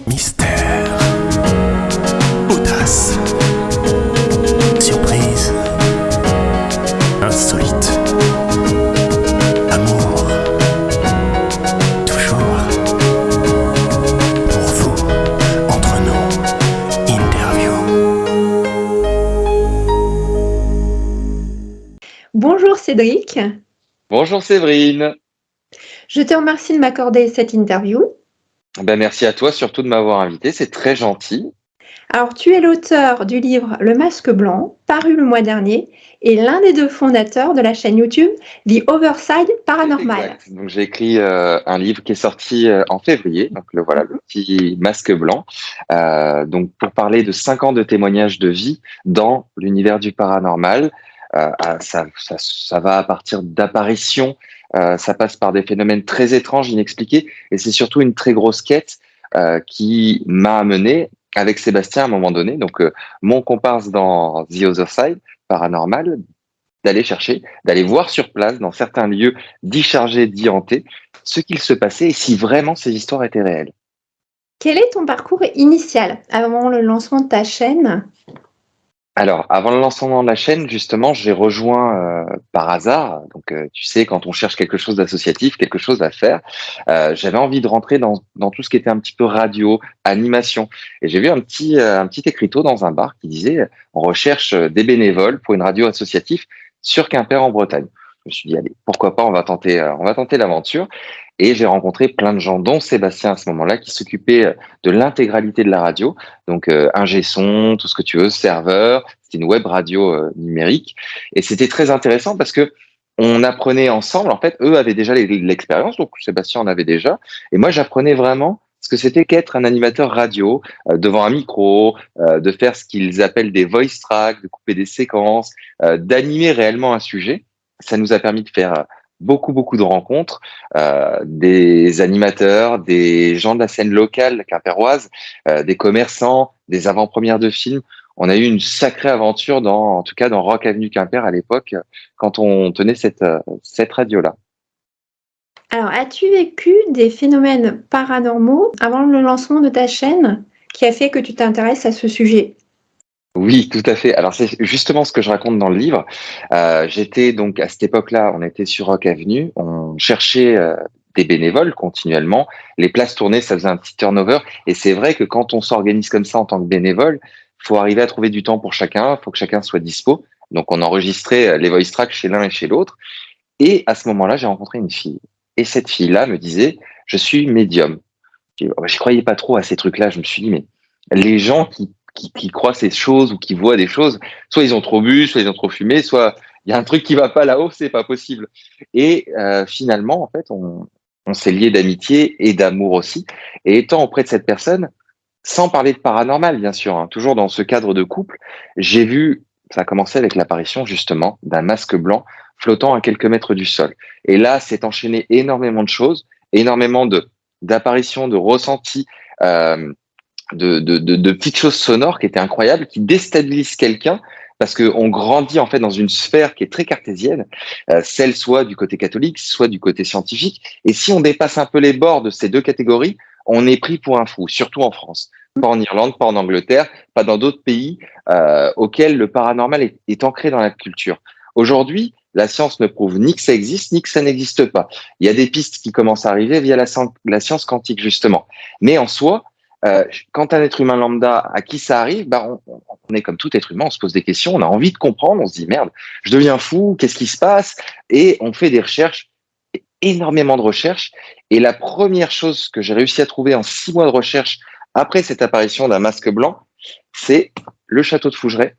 Mystère, audace, surprise, insolite, amour, toujours pour vous, entre nous, interview. Bonjour Cédric, Bonjour Séverine. je te remercie de m'accorder cette interview. Merci à toi surtout de m'avoir invité, c'est très gentil. Alors, tu es l'auteur du livre Le Masque Blanc, paru le mois dernier, et l'un des deux fondateurs de la chaîne YouTube The Overside Paranormal. Exact. Donc j'ai écrit un livre qui est sorti en février, donc voilà le petit masque blanc. Donc pour parler de 5 ans de témoignages de vie dans l'univers du paranormal. Ça va à partir d'apparitions, ça passe par des phénomènes très étranges, inexpliqués, et c'est surtout une très grosse quête qui m'a amené avec Sébastien à un moment donné, donc mon comparse dans The Other Side Paranormal, d'aller chercher, d'aller voir sur place, dans certains lieux dits chargés, dits hantés, ce qu'il se passait et si vraiment ces histoires étaient réelles. Quel est ton parcours initial avant le lancement de ta chaîne? Alors, avant le lancement de la chaîne, justement, j'ai rejoint par hasard. Donc, tu sais, quand on cherche quelque chose d'associatif, quelque chose à faire, j'avais envie de rentrer dans tout ce qui était un petit peu radio, animation. Et j'ai vu un petit écriteau dans un bar qui disait on recherche des bénévoles pour une radio associative sur Quimper en Bretagne. Je me suis dit allez, pourquoi pas, on va tenter l'aventure. Et j'ai rencontré plein de gens, dont Sébastien à ce moment-là, qui s'occupait de l'intégralité de la radio. Donc, ingé son, tout ce que tu veux, serveur. C'était une web radio numérique. Et c'était très intéressant parce que on apprenait ensemble. En fait, eux avaient déjà l'expérience, donc Sébastien en avait déjà. Et moi, j'apprenais vraiment ce que c'était qu'être un animateur radio devant un micro, de faire ce qu'ils appellent des voice tracks, de couper des séquences, d'animer réellement un sujet. Ça nous a permis de faire beaucoup de rencontres, des animateurs, des gens de la scène locale quimpéroise, des commerçants, des avant-premières de films. On a eu une sacrée aventure en tout cas dans Rock Avenue Quimper à l'époque, quand on tenait cette radio-là. Alors, as-tu vécu des phénomènes paranormaux avant le lancement de ta chaîne qui a fait que tu t'intéresses à ce sujet? Oui, tout à fait. Alors c'est justement ce que je raconte dans le livre. J'étais donc à cette époque-là, on était sur Rock Avenue, on cherchait des bénévoles continuellement. Les places tournées, ça faisait un petit turnover. Et c'est vrai que quand on s'organise comme ça en tant que bénévole, faut arriver à trouver du temps pour chacun, faut que chacun soit dispo. Donc on enregistrait les voice tracks chez l'un et chez l'autre. Et à ce moment-là, j'ai rencontré une fille. Et cette fille-là me disait, je suis médium. Je croyais pas trop à ces trucs-là. Je me suis dit, mais les gens qui croient ces choses ou qui voient des choses, soit ils ont trop bu, soit ils ont trop fumé, soit il y a un truc qui va pas là-haut, c'est pas possible. Et finalement, en fait, on s'est lié d'amitié et d'amour aussi. Et étant auprès de cette personne, sans parler de paranormal, bien sûr, hein, toujours dans ce cadre de couple, j'ai vu, ça a commencé avec l'apparition justement d'un masque blanc flottant à quelques mètres du sol. Et là, s'est enchaîné énormément de choses, énormément d'apparitions, de ressentis, de petites choses sonores qui étaient incroyables, qui déstabilisent quelqu'un parce qu'on grandit en fait dans une sphère qui est très cartésienne, celle soit du côté catholique, soit du côté scientifique. Et si on dépasse un peu les bords de ces deux catégories, on est pris pour un fou, surtout en France. Pas en Irlande, pas en Angleterre, pas dans d'autres pays auxquels le paranormal est ancré dans la culture. Aujourd'hui, la science ne prouve ni que ça existe, ni que ça n'existe pas. Il y a des pistes qui commencent à arriver via la science quantique, justement. Mais en soi, quand un être humain lambda à qui ça arrive, on est comme tout être humain, on se pose des questions, on a envie de comprendre, on se dit merde, je deviens fou, qu'est-ce qui se passe? Et on fait des recherches, énormément de recherches. Et la première chose que j'ai réussi à trouver en 6 mois de recherche après cette apparition d'un masque blanc, c'est le château de Fougeray.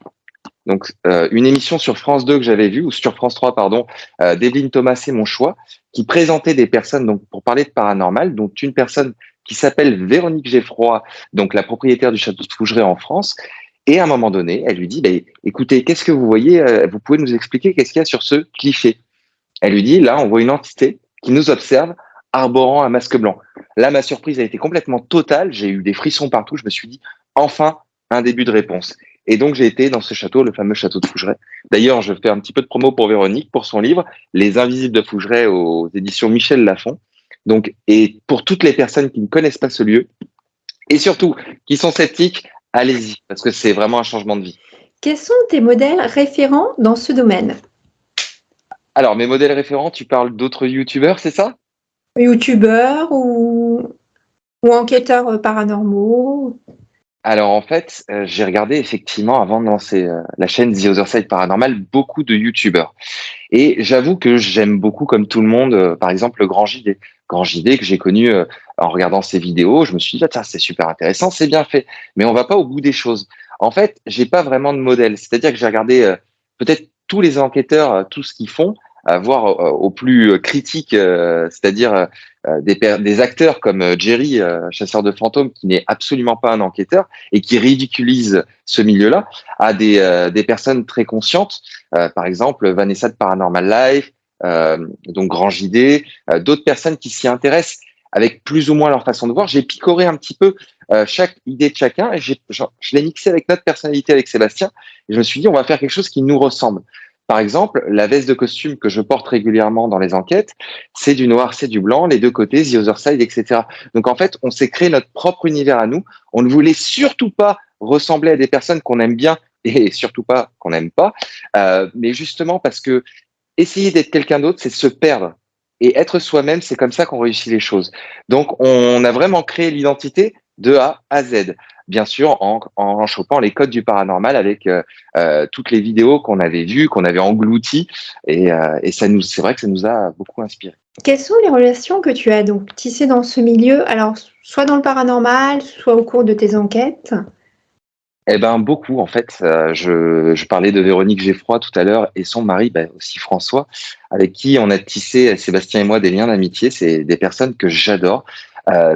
Donc, une émission sur France 2 que j'avais vue, ou sur France 3, pardon, d'Evelyne Thomas et Mon Choix, qui présentait des personnes donc pour parler de paranormal, dont une personne qui s'appelle Véronique Geffroy, donc la propriétaire du château de Fougeray en France. Et à un moment donné, elle lui dit écoutez, qu'est-ce que vous voyez? Vous pouvez nous expliquer qu'est-ce qu'il y a sur ce cliché? Elle lui dit là, on voit une entité qui nous observe arborant un masque blanc. Là, ma surprise a été complètement totale. J'ai eu des frissons partout. Je me suis dit enfin un début de réponse. Et donc, j'ai été dans ce château, le fameux château de Fougeray. D'ailleurs, je fais un petit peu de promo pour Véronique, pour son livre Les Invisibles de Fougeray aux éditions Michel Lafon. Donc, et pour toutes les personnes qui ne connaissent pas ce lieu, et surtout qui sont sceptiques, allez-y, parce que c'est vraiment un changement de vie. Quels sont tes modèles référents dans ce domaine? Alors, mes modèles référents, tu parles d'autres youtubeurs, c'est ça? Youtubeurs ou enquêteurs paranormaux? Alors en fait, j'ai regardé effectivement avant de lancer la chaîne The Other Side Paranormal beaucoup de youtubeurs. Et j'avoue que j'aime beaucoup, comme tout le monde, par exemple, le Grand JD. Grand JD que j'ai connu en regardant ses vidéos, je me suis dit, ah, tiens, c'est super intéressant, c'est bien fait. Mais on va pas au bout des choses. En fait, j'ai pas vraiment de modèle. C'est-à-dire que j'ai regardé peut-être tous les enquêteurs, tout ce qu'ils font, voire au plus critique, c'est-à-dire des acteurs comme Jerry, chasseur de fantômes, qui n'est absolument pas un enquêteur et qui ridiculise ce milieu-là, à des personnes très conscientes. Par exemple, Vanessa de Paranormal Life, donc Grand JD, d'autres personnes qui s'y intéressent avec plus ou moins leur façon de voir. J'ai picoré un petit peu chaque idée de chacun et je l'ai mixé avec notre personnalité, avec Sébastien. Et je me suis dit, on va faire quelque chose qui nous ressemble. Par exemple, la veste de costume que je porte régulièrement dans les enquêtes, c'est du noir, c'est du blanc, les deux côtés, The Other Side, etc. Donc en fait, on s'est créé notre propre univers à nous. On ne voulait surtout pas ressembler à des personnes qu'on aime bien et surtout pas qu'on n'aime pas, mais justement parce que essayer d'être quelqu'un d'autre, c'est se perdre. Et être soi-même, c'est comme ça qu'on réussit les choses. Donc, on a vraiment créé l'identité de A à Z. Bien sûr, en chopant les codes du paranormal avec toutes les vidéos qu'on avait vues, qu'on avait englouties. Et c'est vrai que ça nous a beaucoup inspiré. Quelles sont les relations que tu as donc tissées dans ce milieu? Alors, soit dans le paranormal, soit au cours de tes enquêtes? Eh ben beaucoup en fait. Je parlais de Véronique Geffroy tout à l'heure et son mari, aussi François, avec qui on a tissé, Sébastien et moi, des liens d'amitié. C'est des personnes que j'adore.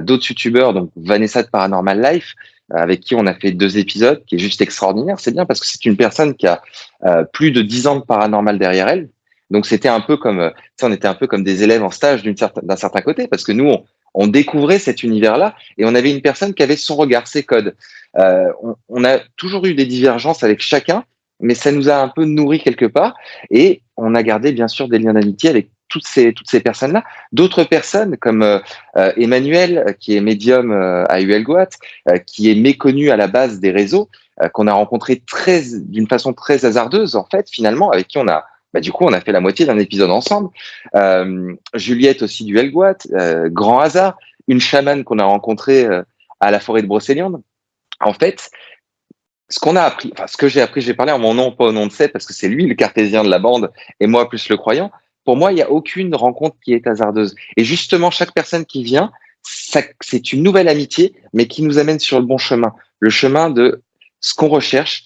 D'autres youtubeurs, donc Vanessa de Paranormal Life, avec qui on a fait 2 épisodes, qui est juste extraordinaire. C'est bien parce que c'est une personne qui a plus de 10 ans de paranormal derrière elle. Donc c'était un peu comme, tu sais, on était un peu comme des élèves en stage d'un certain côté, parce que nous, on découvrait cet univers-là et on avait une personne qui avait son regard, ses codes. On a toujours eu des divergences avec chacun, mais ça nous a un peu nourri quelque part et on a gardé bien sûr des liens d'amitié avec toutes ces personnes-là. D'autres personnes comme Emmanuel, qui est médium à Huelgoat, qui est méconnu à la base des réseaux, qu'on a rencontré d'une façon très hasardeuse en fait finalement, avec qui du coup, on a fait la moitié d'un épisode ensemble. Juliette aussi du Huelgoat, grand hasard. Une chamane qu'on a rencontrée à la forêt de Brocéliande. En fait, ce que j'ai appris, j'ai parlé en mon nom, pas au nom de Seb, parce que c'est lui le cartésien de la bande et moi plus le croyant. Pour moi, il n'y a aucune rencontre qui est hasardeuse. Et justement, chaque personne qui vient, c'est une nouvelle amitié, mais qui nous amène sur le bon chemin. Le chemin de ce qu'on recherche,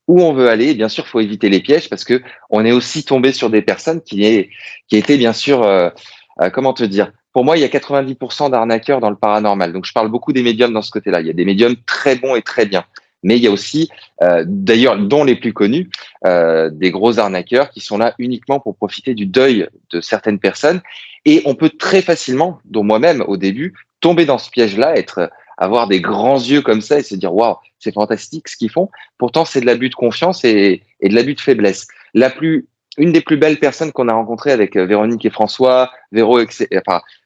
où on veut aller. Et bien sûr, il faut éviter les pièges parce que on est aussi tombé sur des personnes qui étaient bien sûr, comment te dire. Pour moi, il y a 90% d'arnaqueurs dans le paranormal. Donc, je parle beaucoup des médiums dans ce côté-là. Il y a des médiums très bons et très bien. Mais il y a aussi, d'ailleurs, dont les plus connus, des gros arnaqueurs qui sont là uniquement pour profiter du deuil de certaines personnes. Et on peut très facilement, dont moi-même au début, tomber dans ce piège-là, avoir des grands yeux comme ça et se dire waouh, c'est fantastique ce qu'ils font. Pourtant, c'est de l'abus de confiance et de l'abus de faiblesse. Une des plus belles personnes qu'on a rencontrées avec Véronique et François,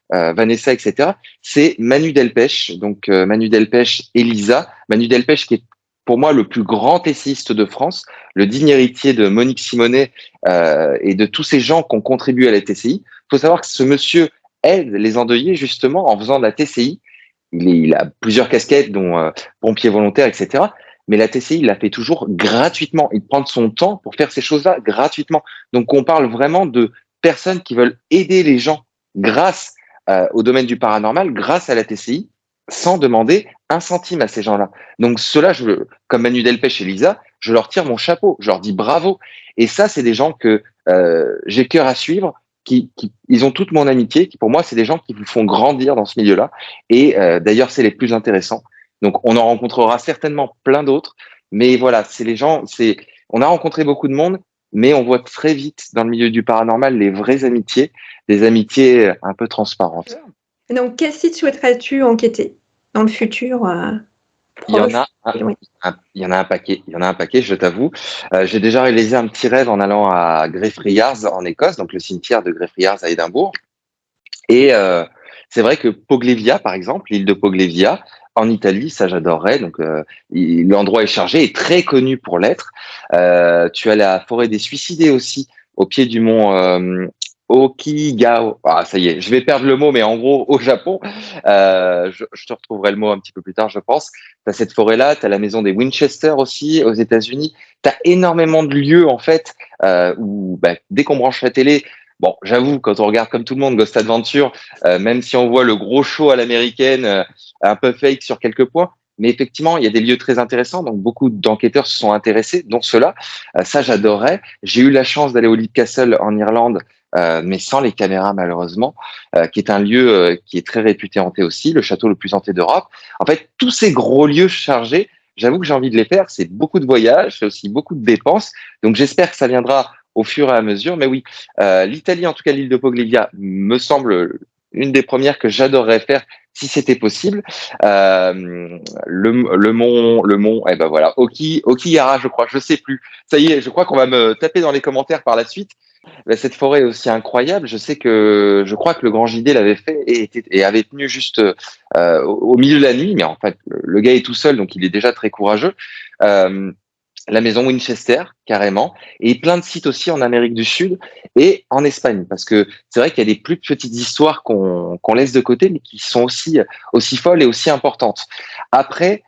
Vanessa, etc., c'est Manu Delpech. Donc Manu Delpech et Lisa. Manu Delpech qui est pour moi le plus grand essayiste de France, le digne héritier de Monique Simonet et de tous ces gens qui ont contribué à la TCI. Il faut savoir que ce monsieur aide les endeuillés justement en faisant de la TCI. Il a plusieurs casquettes, dont pompier volontaire, etc. Mais la TCI, il la fait toujours gratuitement. Il prend de son temps pour faire ces choses-là gratuitement. Donc, on parle vraiment de personnes qui veulent aider les gens grâce au domaine du paranormal, grâce à la TCI, sans demander un centime à ces gens-là. Donc, ceux-là, comme Manu Delpech et Lisa, je leur tire mon chapeau. Je leur dis bravo. Et ça, c'est des gens que j'ai cœur à suivre. Ils ont toute mon amitié, qui pour moi, c'est des gens qui vous font grandir dans ce milieu-là. Et d'ailleurs, c'est les plus intéressants. Donc, on en rencontrera certainement plein d'autres. Mais voilà, on a rencontré beaucoup de monde, mais on voit très vite dans le milieu du paranormal les vraies amitiés, des amitiés un peu transparentes. Donc, quel site souhaiterais-tu enquêter dans le futur Il y en proche? il y en a un paquet, je t'avoue. J'ai déjà réalisé un petit rêve en allant à Greyfriars en Écosse, donc le cimetière de Greyfriars à Édimbourg. Et c'est vrai que Poglévia, par exemple, l'île de Poglévia, en Italie, ça j'adorerais. Donc, l'endroit est chargé et très connu pour l'être. Tu as la forêt des Suicidés aussi, au pied du mont Okigao. Ah, ça y est, je vais perdre le mot, mais en gros, au Japon, je te retrouverai le mot un petit peu plus tard, je pense. Tu as cette forêt-là, tu as la maison des Winchester aussi, aux États-Unis. Tu as énormément de lieux, en fait, où bah, dès qu'on branche la télé, bon, j'avoue, quand on regarde comme tout le monde Ghost Adventure, même si on voit le gros show à l'américaine, un peu fake sur quelques points, mais effectivement, il y a des lieux très intéressants, donc beaucoup d'enquêteurs se sont intéressés, dont ceux-là. Ça, j'adorais. J'ai eu la chance d'aller au Leap Castle en Irlande, mais sans les caméras malheureusement, qui est un lieu qui est très réputé hanté aussi, le château le plus hanté d'Europe. En fait, tous ces gros lieux chargés, j'avoue que j'ai envie de les faire. C'est beaucoup de voyages, c'est aussi beaucoup de dépenses. Donc j'espère que ça viendra au fur et à mesure. Mais oui, l'Italie, en tout cas l'île de Poglévia, me semble une des premières que j'adorerais faire si c'était possible. Le mont, eh ben voilà, Okigahara, je crois, je sais plus. Ça y est, je crois qu'on va me taper dans les commentaires par la suite. Ben, cette forêt est aussi incroyable. Je crois que le Grand JD l'avait fait et avait tenu juste au milieu de la nuit. Mais en fait, le gars est tout seul, donc il est déjà très courageux. Euh, la maison Winchester, carrément, et plein de sites aussi en Amérique du Sud et en Espagne, parce que c'est vrai qu'il y a des plus petites histoires qu'on laisse de côté, mais qui sont aussi folles et aussi importantes. Après,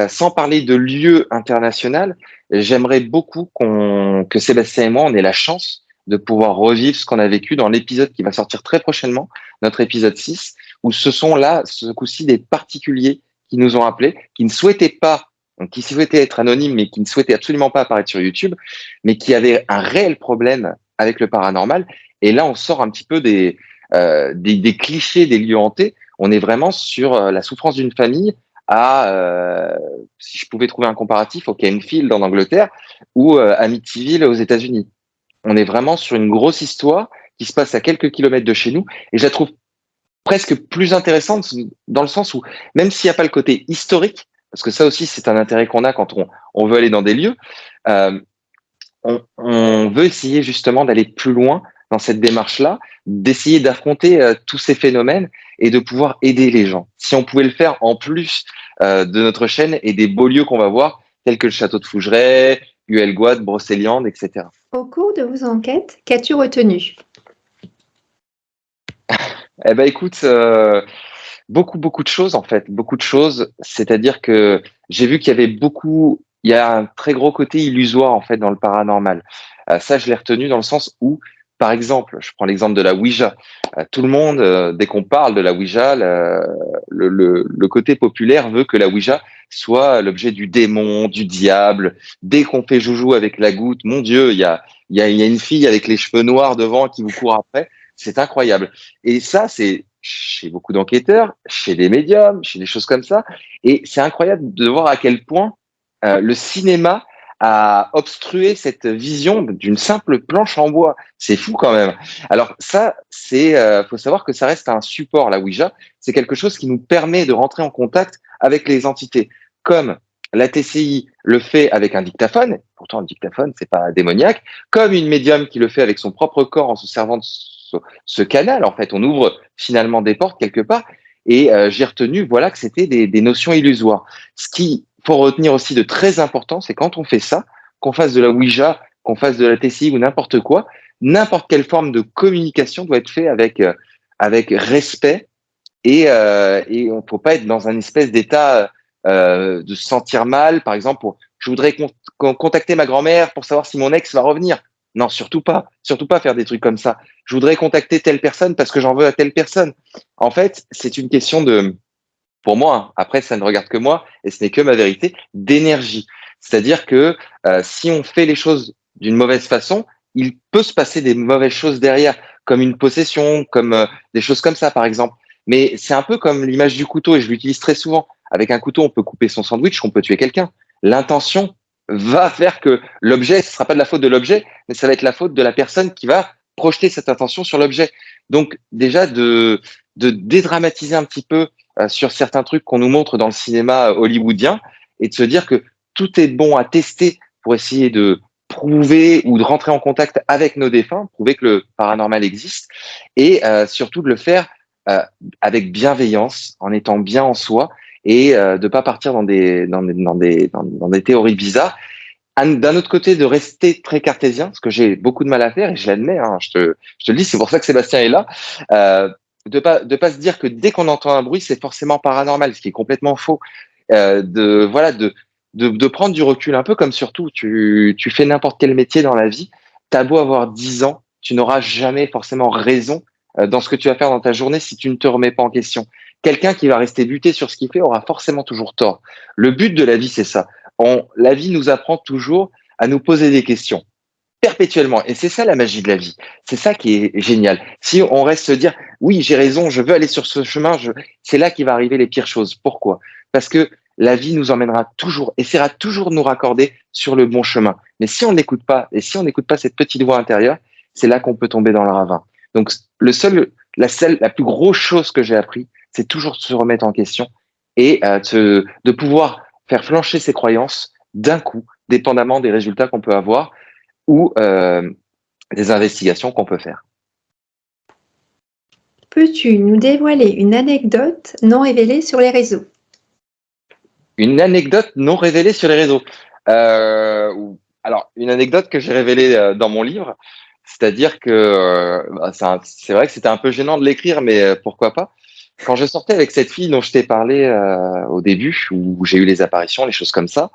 sans parler de lieux internationaux, j'aimerais beaucoup que Sébastien et moi, on ait la chance de pouvoir revivre ce qu'on a vécu dans l'épisode qui va sortir très prochainement, notre épisode 6, où ce sont là, ce coup-ci, des particuliers qui nous ont appelés, qui ne souhaitaient pas, donc qui souhaitaient être anonymes, mais qui ne souhaitaient absolument pas apparaître sur YouTube, mais qui avaient un réel problème avec le paranormal. Et là, on sort un petit peu des clichés des lieux hantés. On est vraiment sur la souffrance d'une famille si je pouvais trouver un comparatif, au Kenfield en Angleterre ou Amityville aux États-Unis. On est vraiment sur une grosse histoire qui se passe à quelques kilomètres de chez nous, et je la trouve presque plus intéressante dans le sens où, même s'il n'y a pas le côté historique, parce que ça aussi c'est un intérêt qu'on a quand on veut aller dans des lieux, euh, on veut essayer justement d'aller plus loin dans cette démarche-là, d'essayer d'affronter tous ces phénomènes et de pouvoir aider les gens. Si on pouvait le faire en plus de notre chaîne et des beaux lieux qu'on va voir, tels que le château de Fougeray, Huelgoat, Brocéliande, etc. Au cours de vos enquêtes, qu'as-tu retenu? Eh ben écoute, beaucoup de choses en fait, beaucoup de choses. C'est-à-dire que j'ai vu qu'il y avait il y a un très gros côté illusoire en fait dans le paranormal. Ça, je l'ai retenu dans le sens où, par exemple, je prends l'exemple de la Ouija. Tout le monde, dès qu'on parle de la Ouija, le côté populaire veut que la Ouija soit l'objet du démon, du diable. Dès qu'on fait joujou avec la goutte, mon Dieu, il y a une fille avec les cheveux noirs devant qui vous court après. C'est incroyable. Et ça, c'est chez beaucoup d'enquêteurs, chez des médiums, chez des choses comme ça. Et c'est incroyable de voir à quel point le cinéma a obstrué cette vision d'une simple planche en bois. C'est fou quand même. Alors ça, faut savoir que ça reste un support, la Ouija. C'est quelque chose qui nous permet de rentrer en contact avec les entités, comme la TCI le fait avec un dictaphone. Pourtant, un dictaphone, c'est pas démoniaque. Comme une médium qui le fait avec son propre corps en se servant de ce canal. En fait, on ouvre finalement des portes quelque part. Et j'ai retenu, voilà, que c'était des notions illusoires. Ce qu'il faut retenir aussi de très important, c'est quand on fait ça, qu'on fasse de la Ouija, qu'on fasse de la TCI ou n'importe quoi, n'importe quelle forme de communication doit être fait avec respect et on ne peut pas être dans un espèce d'état de se sentir mal. Par exemple, je voudrais contacter ma grand-mère pour savoir si mon ex va revenir. Non, surtout pas faire des trucs comme ça. Je voudrais contacter telle personne parce que j'en veux à telle personne. En fait, c'est une question pour moi, hein, après ça ne regarde que moi et ce n'est que ma vérité, d'énergie. C'est-à-dire que si on fait les choses d'une mauvaise façon, il peut se passer des mauvaises choses derrière, comme une possession, comme des choses comme ça, par exemple. Mais c'est un peu comme l'image du couteau, et je l'utilise très souvent. Avec un couteau, on peut couper son sandwich, on peut tuer quelqu'un. L'intention va faire que l'objet, ce sera pas de la faute de l'objet, mais ça va être la faute de la personne qui va projeter cette intention sur l'objet. Donc déjà de dédramatiser un petit peu sur certains trucs qu'on nous montre dans le cinéma hollywoodien et de se dire que tout est bon à tester pour essayer de prouver ou de rentrer en contact avec nos défunts, prouver que le paranormal existe et surtout de le faire euh, avec bienveillance, en étant bien en soi et de pas partir dans des théories bizarres. D'un autre côté, de rester très cartésien, ce que j'ai beaucoup de mal à faire et je l'admets, hein, je te le dis, c'est pour ça que Sébastien est là. Euh, de pas se dire que dès qu'on entend un bruit, c'est forcément paranormal, ce qui est complètement faux. De prendre du recul, un peu comme surtout, tu fais n'importe quel métier dans la vie, t'as beau avoir 10 ans, tu n'auras jamais forcément raison dans ce que tu vas faire dans ta journée si tu ne te remets pas en question. Quelqu'un qui va rester buté sur ce qu'il fait aura forcément toujours tort. Le but de la vie, c'est ça. La vie nous apprend toujours à nous poser des questions perpétuellement. Et c'est ça la magie de la vie. C'est ça qui est génial. Si on reste se dire, oui, j'ai raison, je veux aller sur ce chemin, c'est là qu'il va arriver les pires choses. Pourquoi? Parce que la vie nous emmènera toujours, essaiera toujours de nous raccorder sur le bon chemin. Mais si on n'écoute pas, et si on n'écoute pas cette petite voix intérieure, c'est là qu'on peut tomber dans le ravin. Donc, la plus grosse chose que j'ai appris, c'est toujours de se remettre en question et de pouvoir faire flancher ses croyances d'un coup, dépendamment des résultats qu'on peut avoir ou des investigations qu'on peut faire. Peux-tu nous dévoiler une anecdote non révélée sur les réseaux? Une anecdote non révélée sur les réseaux. Alors, une anecdote que j'ai révélée dans mon livre, c'est-à-dire que c'est vrai que c'était un peu gênant de l'écrire, mais pourquoi pas. Quand je sortais avec cette fille dont je t'ai parlé au début, où j'ai eu les apparitions, les choses comme ça,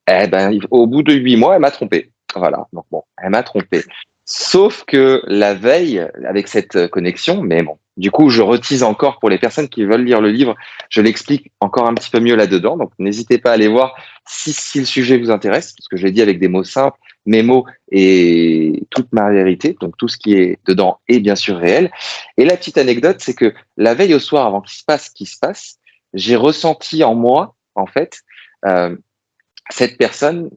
eh ben, au bout de 8 mois, elle m'a trompé. Voilà. Donc bon, elle m'a trompé. Sauf que la veille, avec cette connexion, mais bon, du coup, je retise encore pour les personnes qui veulent lire le livre, je l'explique encore un petit peu mieux là-dedans. Donc, n'hésitez pas à aller voir si le sujet vous intéresse, parce que je l'ai dit avec des mots simples, mes mots et toute ma vérité. Donc, tout ce qui est dedans est bien sûr réel. Et la petite anecdote, c'est que la veille au soir, avant qu'il se passe ce qui se passe, j'ai ressenti en moi, en fait, cette personne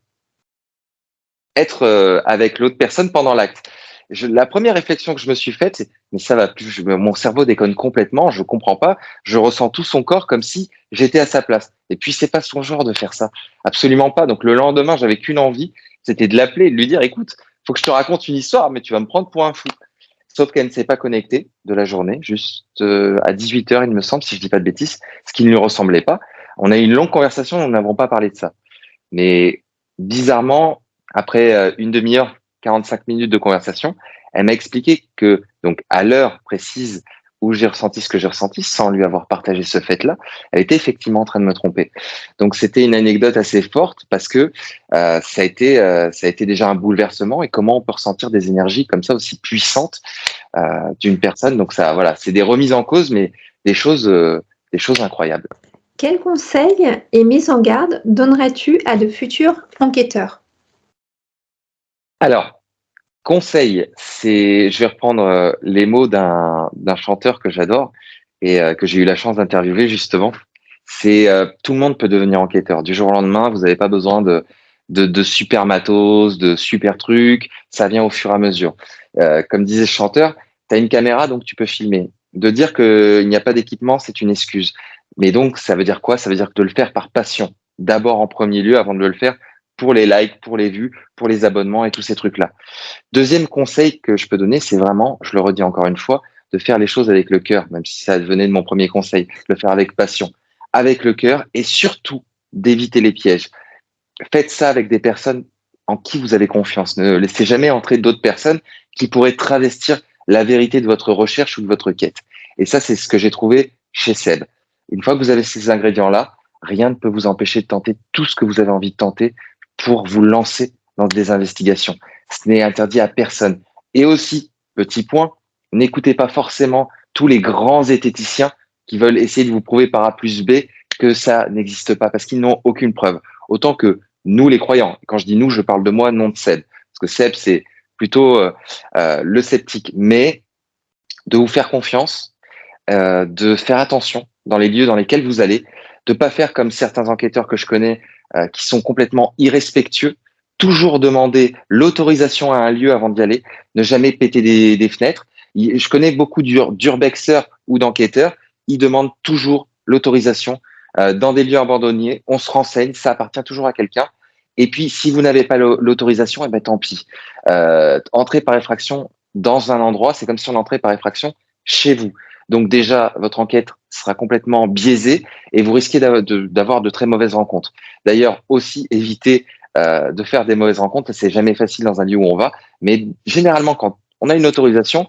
être avec l'autre personne pendant l'acte. La première réflexion que je me suis faite, c'est mais ça va plus, mon cerveau déconne complètement, je comprends pas, je ressens tout son corps comme si j'étais à sa place. Et puis c'est pas son genre de faire ça, absolument pas. Donc le lendemain, j'avais qu'une envie, c'était de l'appeler et de lui dire écoute, faut que je te raconte une histoire, mais tu vas me prendre pour un fou. Sauf qu'elle ne s'est pas connectée de la journée, juste à 18h, il me semble, si je dis pas de bêtises, ce qui ne lui ressemblait pas. On a eu une longue conversation, nous n'avons pas parlé de ça. Mais bizarrement, après une demi-heure, 45 minutes de conversation, elle m'a expliqué que, donc, à l'heure précise où j'ai ressenti ce que j'ai ressenti, sans lui avoir partagé ce fait-là, elle était effectivement en train de me tromper. Donc, c'était une anecdote assez forte parce que ça a été déjà un bouleversement et comment on peut ressentir des énergies comme ça aussi puissantes d'une personne. Donc, ça, voilà, c'est des remises en cause, mais des choses incroyables. Quels conseils et mises en garde donnerais-tu à de futurs enquêteurs? Alors, conseil, je vais reprendre les mots d'un chanteur que j'adore et que j'ai eu la chance d'interviewer justement. C'est tout le monde peut devenir enquêteur. Du jour au lendemain, vous n'avez pas besoin de super matos, de super trucs. Ça vient au fur et à mesure. Comme disait ce chanteur, tu as une caméra, donc tu peux filmer. De dire qu'il n'y a pas d'équipement, c'est une excuse. Mais donc, ça veut dire quoi? Ça veut dire de le faire par passion. D'abord en premier lieu, avant de le faire pour les likes, pour les vues, pour les abonnements et tous ces trucs-là. Deuxième conseil que je peux donner, c'est vraiment, je le redis encore une fois, de faire les choses avec le cœur, même si ça venait de mon premier conseil, de le faire avec passion, avec le cœur et surtout d'éviter les pièges. Faites ça avec des personnes en qui vous avez confiance. Ne laissez jamais entrer d'autres personnes qui pourraient travestir la vérité de votre recherche ou de votre quête. Et ça, c'est ce que j'ai trouvé chez Seb. Une fois que vous avez ces ingrédients-là, rien ne peut vous empêcher de tenter tout ce que vous avez envie de tenter pour vous lancer dans des investigations. Ce n'est interdit à personne. Et aussi, petit point, n'écoutez pas forcément tous les grands zététiciens qui veulent essayer de vous prouver par A plus B que ça n'existe pas parce qu'ils n'ont aucune preuve. Autant que nous, les croyants. Quand je dis nous, je parle de moi, non de Seb. Parce que Seb, c'est plutôt le sceptique. Mais de vous faire confiance, de faire attention dans les lieux dans lesquels vous allez, de pas faire comme certains enquêteurs que je connais qui sont complètement irrespectueux, toujours demander l'autorisation à un lieu avant d'y aller, ne jamais péter des fenêtres. Je connais beaucoup d'urbexeurs ou d'enquêteurs, ils demandent toujours l'autorisation dans des lieux abandonnés, on se renseigne, ça appartient toujours à quelqu'un. Et puis, si vous n'avez pas l'autorisation, eh ben tant pis. Entrer par effraction dans un endroit, c'est comme si on entrait par effraction chez vous. Donc déjà, votre enquête sera complètement biaisée et vous risquez d'avoir de très mauvaises rencontres. D'ailleurs, aussi éviter de faire des mauvaises rencontres. C'est jamais facile dans un lieu où on va, mais généralement, quand on a une autorisation,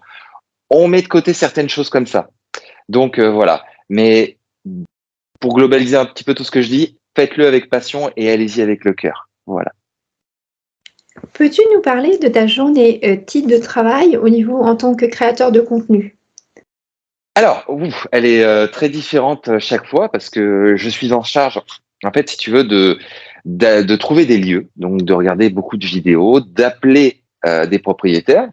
on met de côté certaines choses comme ça. Donc voilà. Mais pour globaliser un petit peu tout ce que je dis, faites-le avec passion et allez-y avec le cœur. Voilà. Peux-tu nous parler de ta journée type de travail au niveau en tant que créateur de contenu? Alors, elle est très différente chaque fois parce que je suis en charge, en fait, si tu veux, de trouver des lieux, donc de regarder beaucoup de vidéos, d'appeler des propriétaires.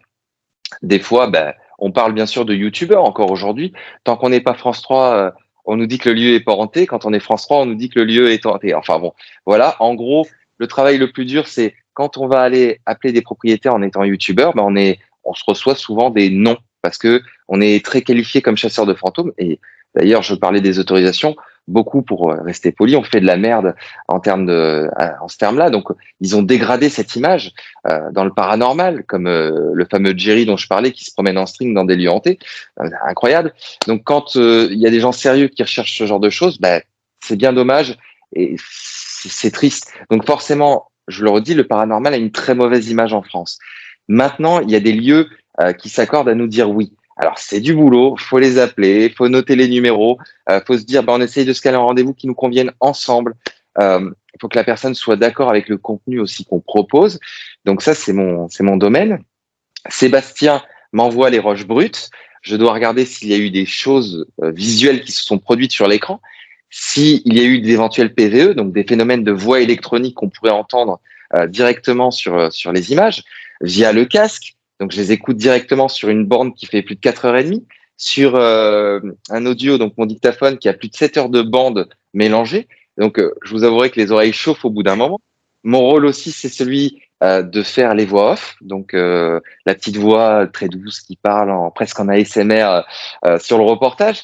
Des fois, ben, on parle bien sûr de youtubeurs encore aujourd'hui. Tant qu'on n'est pas France 3, on nous dit que le lieu est pas hanté. Quand on est France 3, on nous dit que le lieu est hanté. Enfin bon, voilà. En gros, le travail le plus dur, c'est quand on va aller appeler des propriétaires en étant youtubeur, ben on se reçoit souvent des non parce que on est très qualifié comme chasseur de fantômes. Et d'ailleurs, je parlais des autorisations. Beaucoup, pour rester poli, ont fait de la merde en ce terme-là. Donc, ils ont dégradé cette image dans le paranormal, comme le fameux Jerry dont je parlais, qui se promène en string dans des lieux hantés. Incroyable. Donc, quand il y a des gens sérieux qui recherchent ce genre de choses, ben, c'est bien dommage et c'est triste. Donc, forcément, je le redis, le paranormal a une très mauvaise image en France. Maintenant, il y a des lieux qui s'accordent à nous dire oui. Alors, c'est du boulot, faut les appeler, faut noter les numéros, faut se dire, ben, on essaye de se caler un rendez-vous qui nous convienne ensemble. Il faut que la personne soit d'accord avec le contenu aussi qu'on propose. Donc ça, c'est mon domaine. Sébastien m'envoie les roches brutes. Je dois regarder s'il y a eu des choses visuelles qui se sont produites sur l'écran, s'il y a eu d'éventuels PVE, donc des phénomènes de voix électronique qu'on pourrait entendre directement sur les images via le casque. Donc je les écoute directement sur une borne qui fait plus de 4h30, sur un audio, donc mon dictaphone qui a plus de 7 heures de bande mélangée. Donc je vous avouerai que les oreilles chauffent au bout d'un moment. Mon rôle aussi, c'est celui de faire les voix off, donc la petite voix très douce qui parle presque en ASMR sur le reportage,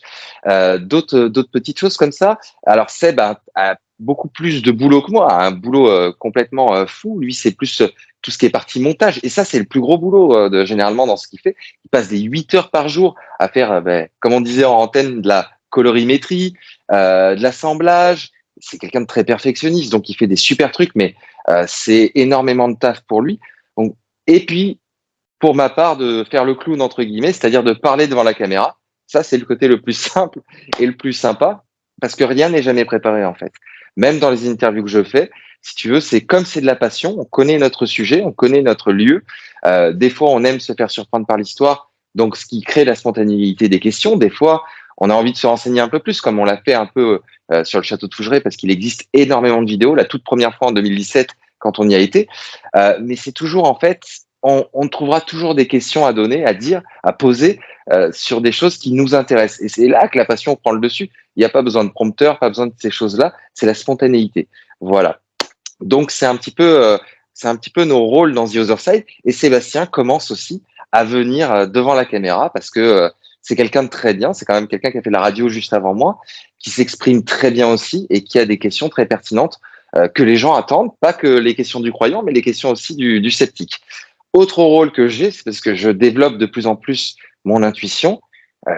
d'autres petites choses comme ça. Alors Seb a beaucoup plus de boulot que moi, un boulot complètement fou. Lui, c'est plus tout ce qui est partie montage, et ça, c'est le plus gros boulot généralement dans ce qu'il fait. Il passe des 8 heures par jour à faire, comme on disait en antenne, de la colorimétrie, de l'assemblage. C'est quelqu'un de très perfectionniste, donc il fait des super trucs, mais c'est énormément de taf pour lui. Donc, et puis, pour ma part, de faire le clown, entre guillemets, c'est-à-dire de parler devant la caméra. Ça, c'est le côté le plus simple et le plus sympa, parce que rien n'est jamais préparé, en fait. Même dans les interviews que je fais, si tu veux, c'est comme c'est de la passion, on connaît notre sujet, on connaît notre lieu. Des fois, on aime se faire surprendre par l'histoire, donc ce qui crée la spontanéité des questions. Des fois, on a envie de se renseigner un peu plus, comme on l'a fait un peu sur le château de Fougeray, parce qu'il existe énormément de vidéos. La toute première fois en 2017, quand on y a été. Mais c'est toujours, en fait, on trouvera toujours des questions à donner, à dire, à poser sur des choses qui nous intéressent. Et c'est là que la passion prend le dessus. Il n'y a pas besoin de prompteur, pas besoin de ces choses-là. C'est la spontanéité. Voilà. Donc c'est un petit peu nos rôles dans The Other Side. Et Sébastien commence aussi à venir devant la caméra parce que c'est quelqu'un de très bien. C'est quand même quelqu'un qui a fait la radio juste avant moi, qui s'exprime très bien aussi et qui a des questions très pertinentes que les gens attendent. Pas que les questions du croyant, mais les questions aussi du sceptique. Autre rôle que j'ai, c'est parce que je développe de plus en plus mon intuition.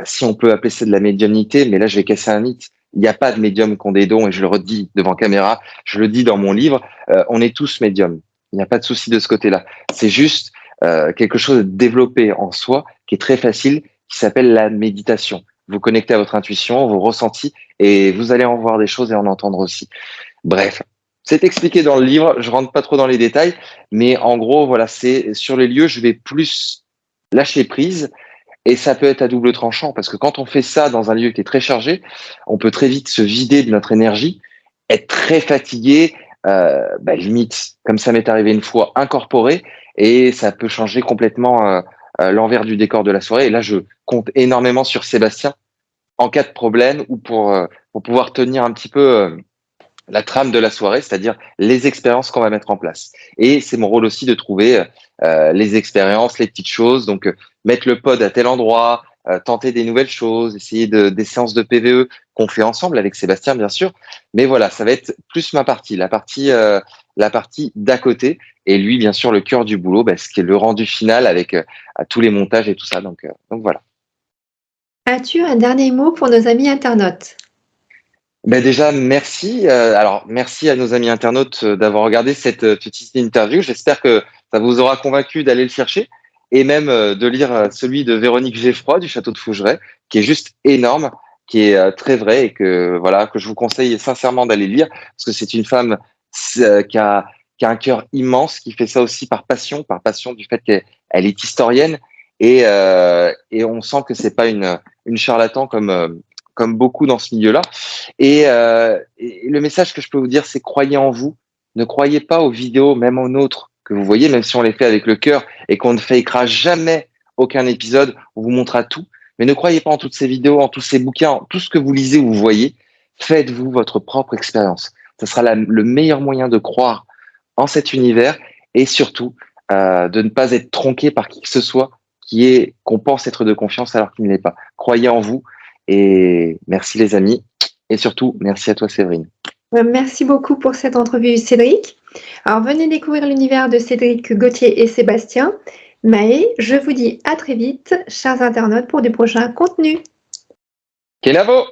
Si on peut appeler ça de la médiumnité, mais là je vais casser un mythe. Il n'y a pas de médium qui ont des dons, et je le redis devant caméra, je le dis dans mon livre, on est tous médiums. Il n'y a pas de souci de ce côté-là. C'est juste quelque chose de développé en soi, qui est très facile, qui s'appelle la méditation. Vous connectez à votre intuition, vos ressentis, et vous allez en voir des choses et en entendre aussi. Bref, c'est expliqué dans le livre, je rentre pas trop dans les détails, mais en gros, voilà, c'est sur les lieux, je vais plus lâcher prise. Et ça peut être à double tranchant parce que quand on fait ça dans un lieu qui est très chargé, on peut très vite se vider de notre énergie, être très fatigué, limite, comme ça m'est arrivé une fois, incorporé, et ça peut changer complètement l'envers du décor de la soirée. Et là, je compte énormément sur Sébastien en cas de problème ou pour pouvoir tenir un petit peu la trame de la soirée, c'est-à-dire les expériences qu'on va mettre en place. Et c'est mon rôle aussi de trouver les expériences, les petites choses, donc mettre le pod à tel endroit, tenter des nouvelles choses, essayer des séances de PVE qu'on fait ensemble avec Sébastien, bien sûr. Mais voilà, ça va être plus ma partie, la partie d'à côté. Et lui, bien sûr, le cœur du boulot, ce qui est le rendu final avec tous les montages et tout ça. Donc voilà. As-tu un dernier mot pour nos amis internautes? Ben déjà, merci. Alors, merci à nos amis internautes d'avoir regardé cette petite interview. J'espère que ça vous aura convaincu d'aller le chercher et même de lire celui de Véronique Geffroy du Château de Fougeray, qui est juste énorme, qui est très vrai et que voilà que je vous conseille sincèrement d'aller lire parce que c'est une femme qui a un cœur immense, qui fait ça aussi par passion du fait qu'elle elle est historienne et on sent que c'est pas une charlatan comme beaucoup dans ce milieu-là. Et le message que je peux vous dire, c'est croyez en vous. Ne croyez pas aux vidéos, même aux nôtres, que vous voyez, même si on les fait avec le cœur et qu'on ne fakera jamais aucun épisode, on vous montrera tout. Mais ne croyez pas en toutes ces vidéos, en tous ces bouquins, en tout ce que vous lisez ou vous voyez. Faites-vous votre propre expérience. Ce sera le meilleur moyen de croire en cet univers et surtout de ne pas être tronqué par qui que ce soit qu'on pense être de confiance alors qu'il ne l'est pas. Croyez en vous et merci les amis. Et surtout, merci à toi Séverine. Merci beaucoup pour cette entrevue, Cédric. Alors, venez découvrir l'univers de Cédric, Gauthier et Sébastien. Maë, je vous dis à très vite, chers internautes, pour du prochain contenu. Kenavo!